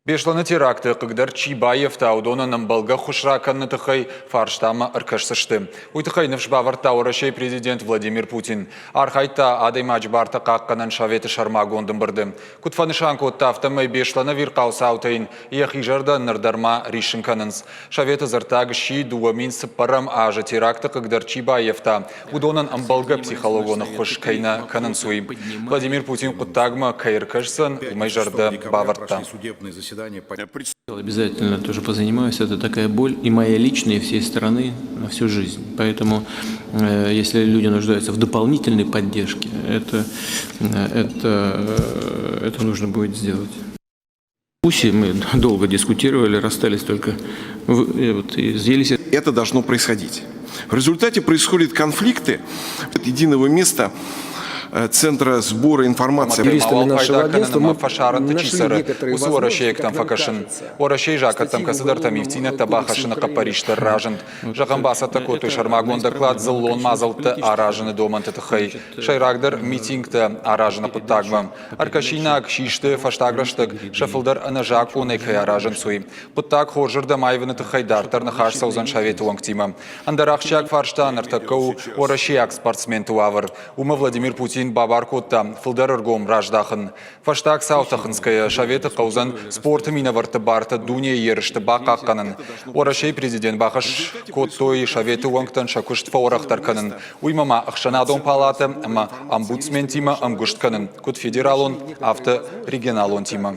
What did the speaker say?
Бешланы теракты, когда Чибаев таудонан балга хушраканны тахай фарштама аркашсышты. Уйтахай навшбавар таурашей президент Владимир Путин. Архайта адай мачбарта какканан шаветы шармагондын барды. Кутфанышанку тафтамай бешланы вирқауса аутайын яхижарда нардарма ришинканынс. Шаветы зартаг ши дуамин сыппарам ажа теракты, когда Чибаевта удонан амбалга психологоны хушкайна канынсуи. Владимир Путин куттагма кайркашсан умайжарда баварта. Обязательно тоже позанимаюсь. Это такая боль и моя личная, и всей страны на всю жизнь. Поэтому, если люди нуждаются в дополнительной поддержке, это нужно будет сделать. Мы долго дискутировали, расстались только изъелись. Это должно происходить. В результате происходят конфликты от единого места. Центра сбора информации. Юристами нашего агентства мы нашли некоторые возможности, как нам кажется. Орашей жакатам касадарта мифтина табахашина капаришта ражент. Жакамбаса такой шармагон доклад залон мазалта аражаны доман тетахай. Шайрагдар митингта аражана путтагвам. Аркашина акшишты фаштаграштаг шафылдар анажак унайкай аражан суи. Путтаг хоржырда майваны тахайдартар нахаш саузан шавету лангтима. Андарахшак фарштан артакау орашеяк спортсмен туавар. Ума Владимир Путин Бабаркотта, Филдерергом Раждахен, Фаштак Саутахенская, Шаветы Каузан, спорта Минаварта Барта, Дуния Ершта Бакаканен, Орашей президент Бахаш, Коттой, Шаветы Уангтан, Шакушт Фаурахтарканен, Уймама Ахшанадон Палата, Амбудсмен Тима Амгуштканен, Кут Федералон, Авто Регионалон Тима.